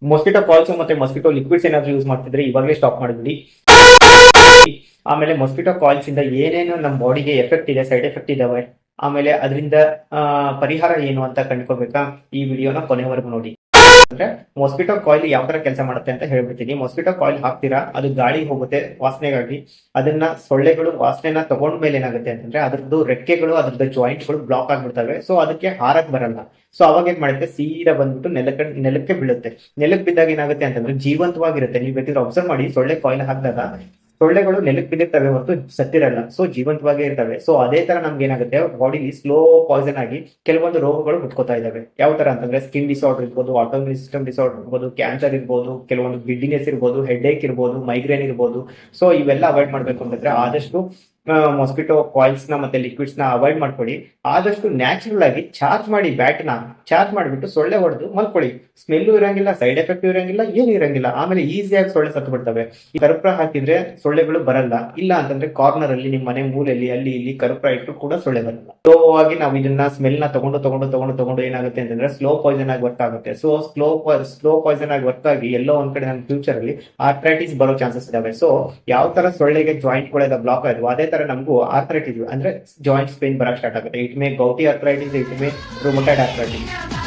Mosquito calls ಮತ್ತೆ mosquito liquids ಏನಾದ್ರು use ಮಾಡ್ತಿದ್ರೆ ಇವಾಗಲೇ ಸ್ಟಾಪ್ ಮಾಡಿಬಿಡಿ. ಆಮೇಲೆ ಮೊಸ್ಕಿಟೋ ಕಾಯಿಲ್ಸ್ ಇಂದ ಏನೇನು ನಮ್ಮ ಬಾಡಿಗೆ ಎಫೆಕ್ಟ್ ಇದೆ, ಸೈಡ್ ಎಫೆಕ್ಟ್ ಇದಾವೆ, ಆಮೇಲೆ ಅದರಿಂದ ಪರಿಹಾರ ಏನು ಅಂತ ಕಂಡ್ಕೋಬೇಕಾ, ಈ ವಿಡಿಯೋನ ಕೊನೆವರೆಗೂ ನೋಡಿ. ಅಂದ್ರೆ ಮೊಸ್ಕಿಟೋ ಕಾಯಿಲ್ ಯಾವ ತರ ಕೆಲಸ ಮಾಡುತ್ತೆ ಅಂತ ಹೇಳ್ಬಿಡ್ತೀನಿ. ಮೊಸ್ಕಿಟೋ ಕಾಯಿಲ್ ಹಾಕ್ತೀರಾ, ಅದು ಗಾಳಿ ಹೋಗುತ್ತೆ ವಾಸನೆಗಾಗಿ. ಅದನ್ನ ಸೊಳ್ಳೆಗಳು ವಾಸನೆನ ತಗೊಂಡ್ಮೇಲೆ ಏನಾಗುತ್ತೆ ಅಂತಂದ್ರೆ ಅದ್ರದ್ದು ರೆಕ್ಕೆಗಳು, ಅದ್ರದ್ದು ಜಾಯಿಂಟ್ಗಳು ಬ್ಲಾಕ್ ಆಗ್ಬಿಡ್ತವೆ. ಸೊ ಅದಕ್ಕೆ ಹಾರಕ್ ಬರಲ್ಲ. ಸೊ ಅವಾಗ ಏನ್ ಮಾಡುತ್ತೆ, ಸೀದಾ ಬಂದ್ಬಿಟ್ಟು ನೆಲಕ್ಕೆ ಬೀಳುತ್ತೆ. ನೆಲಕ್ಕೆ ಬಿದ್ದಾಗ ಏನಾಗುತ್ತೆ ಅಂತಂದ್ರೆ ಜೀವಂತವಾಗಿರುತ್ತೆ. ನೀವು ಬೇಕಿದ್ರೆ ಅಬ್ಸರ್ವ್ ಮಾಡಿ, ಸೊಳ್ಳೆ ಕಾಯಿಲ್ ಹಾಕಿದಾಗ ಸೊಳ್ಳೆಗಳು ನೆಲಕ್ಕೆ ಬಿದ್ದಿರ್ತವೆ ಹೊರತು ಸತ್ತಿರಲ್ಲ. ಸೊ ಜೀವಂತವಾಗೇ ಇರ್ತವೆ. ಸೊ ಅದೇ ತರ ನಮ್ಗೆ ಏನಾಗುತ್ತೆ, ಬಾಡಿಲಿ ಸ್ಲೋ ಪಾಯ್ಸನ್ ಆಗಿ ಕೆಲವೊಂದು ರೋಗಗಳು ಹುಟ್ಕೋತಾ ಇದಾವೆ. ಯಾವ ತರ ಅಂತಂದ್ರೆ ಸ್ಕಿನ್ ಡಿಸಾರ್ಡರ್ ಇರ್ಬೋದು, ಆಟೋಮಿನ್ ಸಿಸ್ಟಮ್ ಡಿಸಾರ್ಡರ್ ಇರ್ಬೋದು, ಕ್ಯಾನ್ಸರ್ ಇರ್ಬೋದು, ಕೆಲವೊಂದು ಗಿಡ್ಡಿನೆಸ್ ಇರ್ಬೋದು, ಹೆಡ್ ಏಕ್ ಇರ್ಬೋದು, ಮೈಗ್ರೇನ್ ಇರ್ಬೋದು. ಸೊ ಇವೆಲ್ಲ ಅವಾಯ್ಡ್ ಮಾಡ್ಬೇಕು ಅಂತಂದ್ರೆ ಆದಷ್ಟು ಮೊಸ್ಕಿಟೋ ಕಾಯಿಲ್ಸ್ ನ ಮತ್ತೆ ಲಿಕ್ವಿಡ್ಸ್ ನ ಅವಾಯ್ಡ್ ಮಾಡ್ಕೊಳ್ಳಿ. ಆದಷ್ಟು ನ್ಯಾಚುರಲ್ ಆಗಿ ಚಾರ್ಜ್ ಮಾಡಿ, ಬ್ಯಾಟ್ನ ಚಾರ್ಜ್ ಮಾಡಿಬಿಟ್ಟು ಸೊಳ್ಳೆ ಹೊಡೆದು ಮಲ್ಕೊಳ್ಳಿ. ಸ್ಮೆಲ್ಲು ಇರಂಗಿಲ್ಲ, ಸೈಡ್ ಎಫೆಕ್ಟ್ ಇರಂಗಿಲ್ಲ, ಏನು ಇರಂಗಿಲ್ಲ. ಆಮೇಲೆ ಈಸಿಯಾಗಿ ಸೊಳ್ಳೆ ಸತ್ತು ಬಿಡ್ತವೆ. ಈ ಕರ್ಪೂರ ಹಾಕಿದ್ರೆ ಸೊಳ್ಳೆಗಳು ಬರಲ್ಲ. ಇಲ್ಲ ಅಂತಂದ್ರೆ ಕಾರ್ನರ್ ಅಲ್ಲಿ, ನಿಮ್ಮ ಮನೆ ಮೂಲೆಯಲ್ಲಿ ಅಲ್ಲಿ ಇಲ್ಲಿ ಕರ್ಪೂರ ಇಟ್ಟು ಕೂಡ ಸೊಳ್ಳೆ ಬರಲ್ಲ. ಸ್ಲೋ ಆಗಿ ನಾವು ಇದನ್ನ ಸ್ಮೆಲ್ ನ ತಗೊಂಡು ಏನಾಗುತ್ತೆ ಅಂತಂದ್ರೆ ಸ್ಲೋ ಪಾಯ್ಸನ್ ಆಗಿ ವರ್ಕ್ ಆಗುತ್ತೆ. ಸೊ ಸ್ಲೋ ಪಾಯ್ಸನ್ ಆಗಿ ವರ್ಕ್ ಆಗಿ ಎಲ್ಲೋ ಒಂದ್ ಕಡೆ ನಮ್ಮ ಫ್ಯೂಚರ್ ಅಲ್ಲಿ ಆರ್ಥ್ರೈಟಿಸ್ ಬರೋ ಚಾನ್ಸಸ್ ಇದಾವೆ. ಸೊ ಯಾವ ತರ ಸೊಳ್ಳೆಗೆ ಜಾಯಿಂಟ್ ಗಳೆಲ್ಲ ಬ್ಲಾಕ್ ಆಯ್ತು, ಅದೇ ತರ ನಮಗೂ ಆರ್ಥ್ರೈಟಿಸ್ ಅಂದ್ರೆ ಜಾಯಿಂಟ್ಸ್ ಪೇನ್ ಬರಕ್ ಸ್ಟಾರ್ಟ್ ಆಗುತ್ತೆ. It may gouty arthritis, it may rheumatoid arthritis.